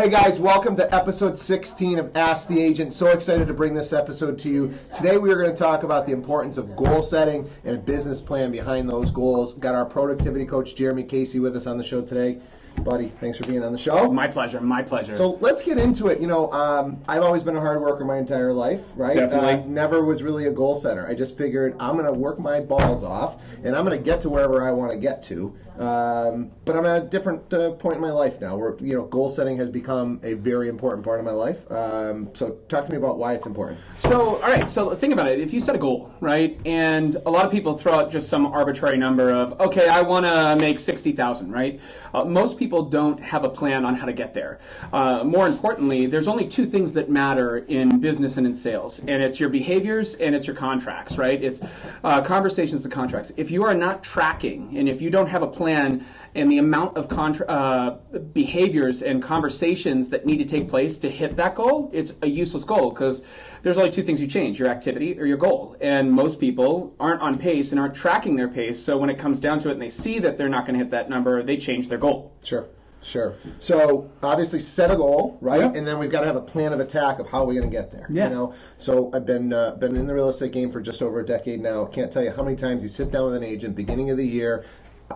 Hey guys, welcome to episode 16 of Ask the Agent. So excited to bring this episode to you. Today we are going to talk about the importance of goal setting and a business plan behind those goals. Got our productivity coach, Jeremy Casey, with us on the show today. Buddy, thanks for being on the show. My pleasure, my pleasure. So let's get into it. You know, I've always been a hard worker my entire life, right? Definitely. Never was really a goal setter. I just figured I'm going to work my balls off, and I'm going to get to wherever I want to get to. But I'm at a different point in my life now where, you know, goal setting has become a very important part of my life. So talk to me about why it's important. So, all right, so think about it. If you set a goal, right, and a lot of people throw out just some arbitrary number of, okay, I want to make 60,000, right? Most people don't have a plan on how to get there. More importantly, there's only two things that matter in business and in sales, and it's your behaviors and it's your contracts, right? It's conversations and contracts. If you are not tracking and if you don't have a plan and the amount of behaviors and conversations that need to take place to hit that goal, it's a useless goal because there's only two things you change, your activity or your goal. And most people aren't on pace and aren't tracking their pace. So when it comes down to it and they see that they're not going to hit that number, they change their goal. Sure. So obviously set a goal, right? Yep. And then we've got to have a plan of attack of how we're going to get there. Yeah. You know. So I've been in the real estate game for just over a decade now. Can't tell you how many times you sit down with an agent beginning of the year.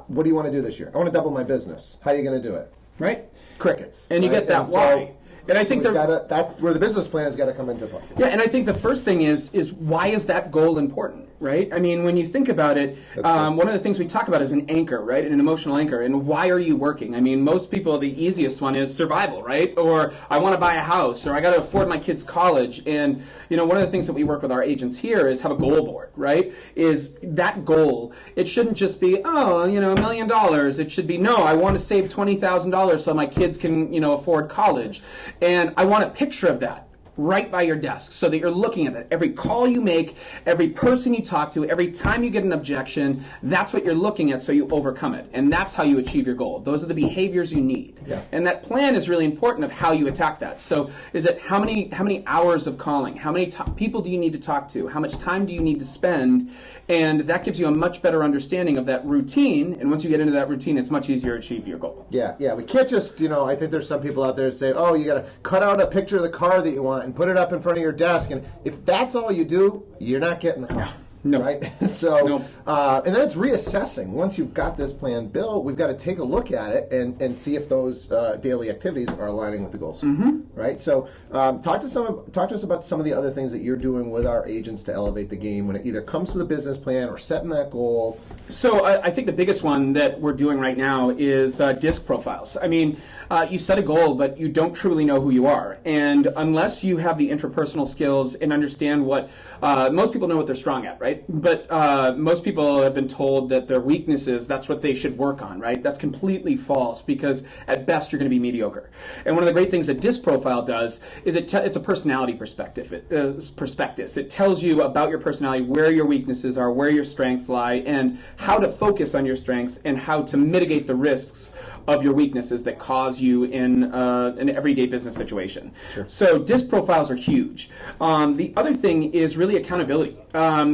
What do you want to do this year? I want to double my business. How are you going to do it? Right. Crickets. And you get that why. And I think that's where the business plan has got to come into play. Yeah, and I think the first thing is why is that goal important, right? I mean, when you think about it, one of the things we talk about is an anchor, right? An emotional anchor. And why are you working? I mean, most people, the easiest one is survival, right? Or I want to buy a house, or I got to afford my kids' college. And, you know, one of the things that we work with our agents here is have a goal board, right? Is that goal, it shouldn't just be, oh, you know, $1 million. It should be, no, I want to save $20,000 so my kids can, you know, afford college. And I want a picture of that right by your desk so that you're looking at it. Every call you make, every person you talk to, every time you get an objection, that's what you're looking at so you overcome it. And that's how you achieve your goal. Those are the behaviors you need. Yeah. And that plan is really important of how you attack that. So is it how many hours of calling? How many people do you need to talk to? How much time do you need to spend? And that gives you a much better understanding of that routine. And once you get into that routine, it's much easier to achieve your goal. Yeah. We can't just, you know, I think there's some people out there that say, oh, you got to cut out a picture of the car that you want and put it up in front of your desk. And if that's all you do, you're not getting the car. No. Right? So, and then it's reassessing. Once you've got this plan built, we've got to take a look at it and see if those daily activities are aligning with the goals. Mm-hmm. Right? So, talk to us about some of the other things that you're doing with our agents to elevate the game when it either comes to the business plan or setting that goal. So I think the biggest one that we're doing right now is disc profiles. I mean, you set a goal, but you don't truly know who you are. And unless you have the interpersonal skills and understand what, most people know what they're strong at, right? But most people have been told that their weaknesses, that's what they should work on, right? That's completely false because at best you're going to be mediocre. And one of the great things a disc profile does is it's a personality prospectus. It tells you about your personality, where your weaknesses are, where your strengths lie, and how to focus on your strengths and how to mitigate the risks of your weaknesses that cause you in an everyday business situation. Sure. So disc profiles are huge. The other thing is really accountability.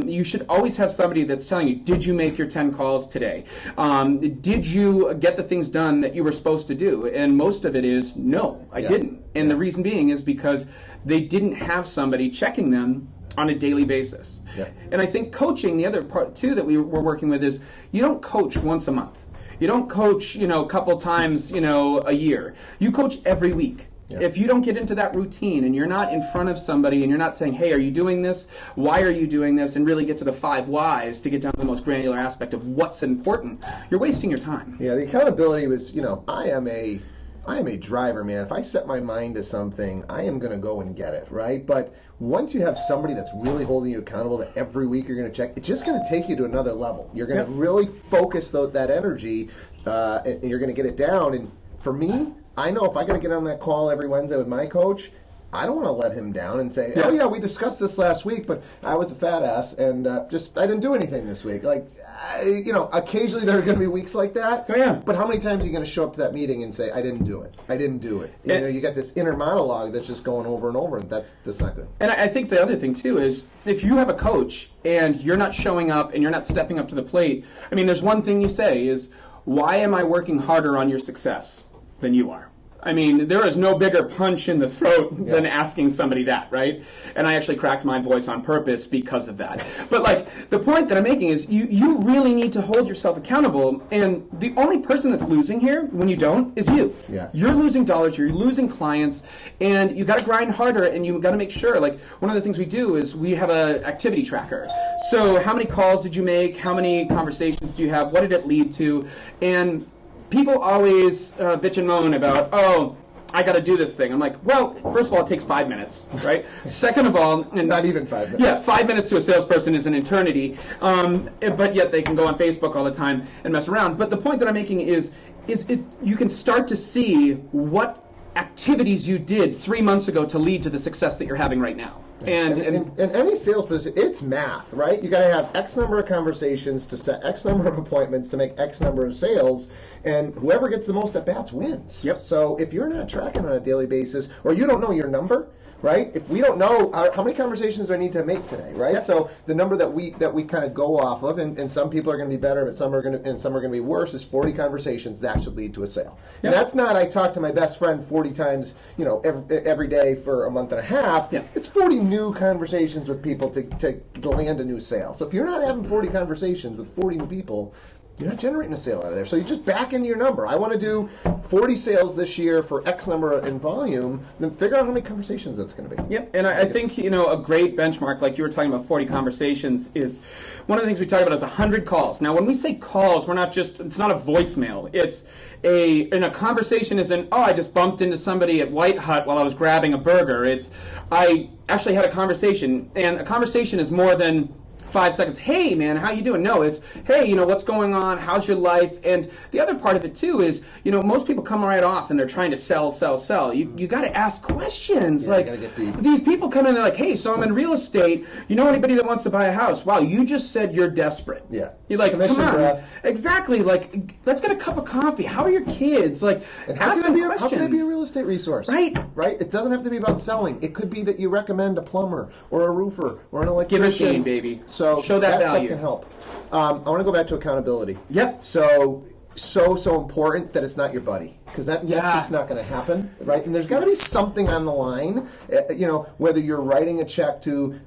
You should always have somebody that's telling you, did you make your 10 calls today? Did you get the things done that you were supposed to do? And most of it is, no, I didn't. And the reason being is because they didn't have somebody checking them on a daily basis. Yeah. And I think coaching, the other part too that we're working with is you don't coach once a month. You don't coach, you know, a couple times, you know, a year. You coach every week. Yeah. If you don't get into that routine and you're not in front of somebody and you're not saying, hey, are you doing this? Why are you doing this? And really get to the 5 whys to get down to the most granular aspect of what's important, you're wasting your time. Yeah, the accountability was, you know, I am a driver, man. If I set my mind to something, I am going to go and get it, right? But once you have somebody that's really holding you accountable that every week you're going to check, it's just going to take you to another level. You're going to really focus that energy and you're going to get it down. And for me, I know if I got to get on that call every Wednesday with my coach, I don't want to let him down and say, oh yeah, we discussed this last week, but I was a fat ass and I didn't do anything this week. Like, you know, occasionally there are going to be weeks like that. Oh, yeah. But how many times are you going to show up to that meeting and say, I didn't do it. You know, you got this inner monologue that's just going over and over, and that's not good. And I think the other thing too is if you have a coach and you're not showing up and you're not stepping up to the plate, I mean, there's one thing you say is, why am I working harder on your success than you are? I mean, there is no bigger punch in the throat than asking somebody that, right? And I actually cracked my voice on purpose because of that. But like, the point that I'm making is you really need to hold yourself accountable, and the only person that's losing here when you don't is you. Yeah. You're losing dollars, you're losing clients, and you got to grind harder, and you got to make sure, like, one of the things we do is we have an activity tracker. So how many calls did you make? How many conversations do you have? What did it lead to? And people always bitch and moan about, oh, I got to do this thing. I'm like, well, first of all, it takes 5 minutes, right? Second of all, and not even 5 minutes. Yeah, 5 minutes to a salesperson is an eternity. But yet they can go on Facebook all the time and mess around. But the point that I'm making is you can start to see what activities you did 3 months ago to lead to the success that you're having right now. And any sales position, it's math, right? You got to have X number of conversations to set X number of appointments to make X number of sales, and whoever gets the most at bats wins. Yep. So if you're not tracking on a daily basis, or you don't know your number, right? If we don't know how many conversations do I need to make today, right? Yep. So the number that we kind of go off of, and some people are going to be better, but some are going to be worse, is 40 conversations that should lead to a sale. Yep. And that's not I talk to my best friend 40 times, every day for a month and a half. Yep. It's 40 new conversations with people to land a new sale. So if you're not having 40 conversations with 40 new people, you're not generating a sale out of there. So you just back into your number. I want to do 40 sales this year for X number in volume, then figure out how many conversations that's going to be. Yep, and I think, a great benchmark, like you were talking about 40 conversations, is one of the things we talk about is 100 calls. Now, when we say calls, it's not a voicemail. It's in a conversation isn't, I just bumped into somebody at White Hut while I was grabbing a burger. It's, I actually had a conversation, and a conversation is more than 5 seconds. Hey, man, how you doing? No, it's, hey, what's going on? How's your life? And the other part of it, too, is, most people come right off and they're trying to sell. You got to ask questions. Yeah, gotta get deep. These people come in, they're like, hey, so I'm in real estate. You know anybody that wants to buy a house? Wow, you just said you're desperate. Yeah. You're like, Commission come on. breath. Exactly. Like, let's get a cup of coffee. How are your kids? Like, and ask them questions. How can I be a real estate resource? Right. It doesn't have to be about selling. It could be that you recommend a plumber or a roofer or an electrician. Give a machine, baby. So show that value. Stuff can help. I want to go back to accountability. Yep. So important that it's not your buddy, because that's just not going to happen, right? And there's got to be something on the line, whether you're writing a check to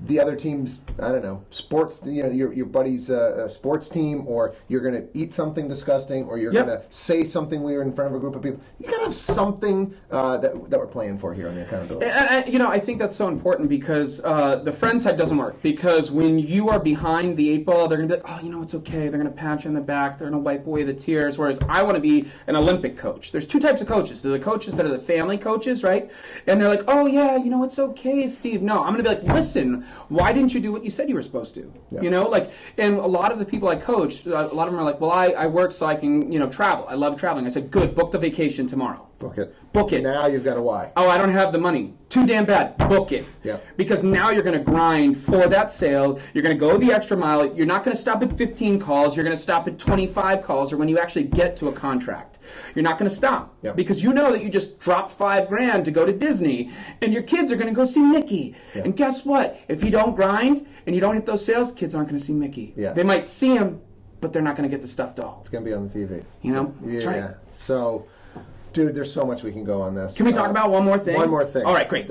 the other team's, I don't know, sports, your buddy's sports team, or you're going to eat something disgusting, or you're going to say something weird in front of a group of people. You got to have something that we're playing for here on the accountability. And I think that's so important, because the friend side doesn't work, because when you are behind the 8 ball, they're going to be like, it's okay. They're going to pat you on the back. They're going to wipe away the tears. Whereas I want to be an Olympic coach. There's 2 types of coaches. There's the coaches that are the family coaches, right? And they're like, oh yeah, it's okay, Steve. No, I'm going to be like, listen, why didn't you do what you said you were supposed to? Yeah. And a lot of the people I coach, a lot of them are like, well, I work so I can, travel. I love traveling. I said, good, book the vacation tomorrow. Book it. Book it. Now you've got a why. Oh, I don't have the money. Too damn bad. Book it. Yeah. Because now you're going to grind for that sale. You're going to go the extra mile. You're not going to stop at 15 calls. You're going to stop at 25 calls, or when you actually get to a contract. You're not going to stop. Yep. Because you know that you just dropped $5,000 to go to Disney, and your kids are going to go see Mickey. Yeah. And guess what? If you don't grind and you don't hit those sales, kids aren't going to see Mickey. Yeah. They might see him, but they're not going to get the stuffed doll. It's going to be on the TV. That's right. Yeah. So, dude, there's so much we can go on this. Can we talk about one more thing? One more thing. All right, great.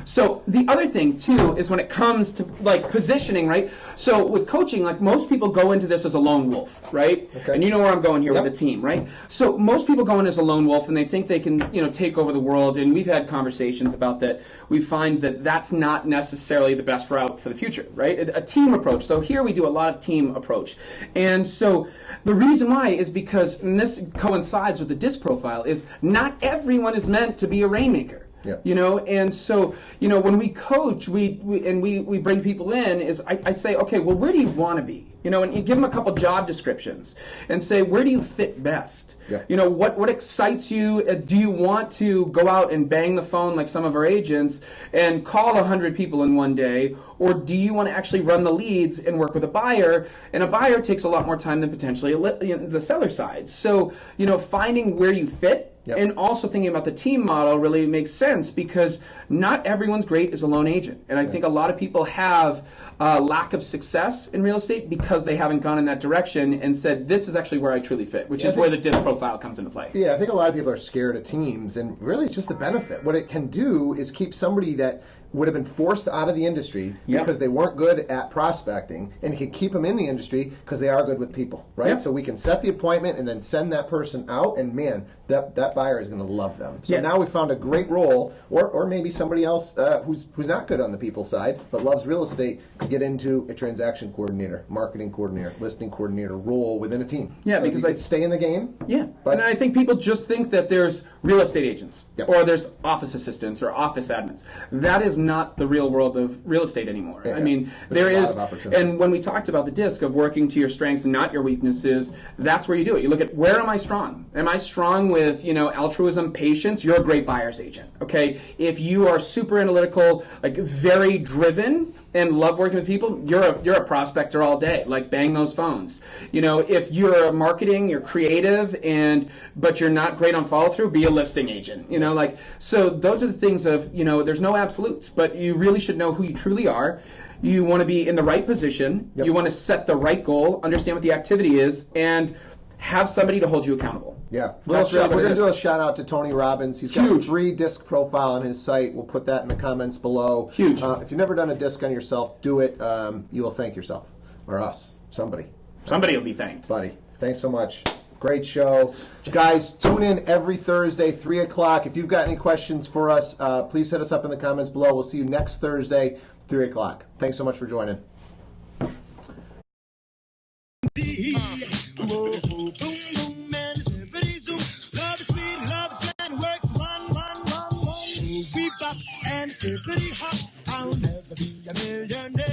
So the other thing, too, is when it comes to, positioning, right? So with coaching, most people go into this as a lone wolf, right? Okay. And you know where I'm going here with the team, right? So most people go in as a lone wolf, and they think they can, take over the world, and we've had conversations about that. We find that that's not necessarily the best route for the future, right? A team approach. So here we do a lot of team approach. And so the reason why is because, and this coincides with the DISC profile, is not everyone is meant to be a rainmaker. Yeah. And so, when we coach, we bring people in, is I say, okay, well, where do you want to be? And you give them a couple job descriptions and say, where do you fit best? Yeah. What excites you? Do you want to go out and bang the phone like some of our agents and call 100 people in one day? Or do you want to actually run the leads and work with a buyer? And a buyer takes a lot more time than potentially the seller side. So, finding where you fit. Yep. And also thinking about the team model really makes sense, because not everyone's great as a lone agent. And I think a lot of people have lack of success in real estate because they haven't gone in that direction and said, this is actually where I truly fit, which is where the DISC profile comes into play. Yeah, I think a lot of people are scared of teams, and really it's just a benefit. What it can do is keep somebody that would have been forced out of the industry because they weren't good at prospecting, and it can keep them in the industry because they are good with people, right? Yep. So we can set the appointment and then send that person out, and man, that buyer is going to love them. So now we found a great role, or maybe somebody else who's not good on the people side but loves real estate could get into a transaction coordinator, marketing coordinator, listing coordinator role within a team. Yeah, so because you could stay in the game. Yeah, and I think people just think that there's real estate agents or there's office assistants or office admins. That is not the real world of real estate anymore. I mean, there is, and when we talked about the DISC of working to your strengths and not your weaknesses, that's where you do it. You look at, where am I strong? Am I strong with, altruism, patience? You're a great buyer's agent, okay? If you are super analytical, like very driven, and love working with people, you're a prospector all day. Like, bang those phones. If you're a marketing, you're creative, but you're not great on follow through, be a listing agent. So those are the things of, there's no absolutes, but you really should know who you truly are. You want to be in the right position. You want to set the right goal, understand what the activity is, and have somebody to hold you accountable. Yeah. We're going to do a shout out to Tony Robbins. He's got a free DISC profile on his site. We'll put that in the comments below. Huge. If you've never done a DISC on yourself, do it. You will thank yourself. Or us. Somebody. Somebody will be thanked. Buddy. Thanks so much. Great show. Guys, tune in every Thursday, 3 o'clock. If you've got any questions for us, please hit us up in the comments below. We'll see you next Thursday, 3 o'clock. Thanks so much for joining. And hippity hop, I'll never be a millionaire.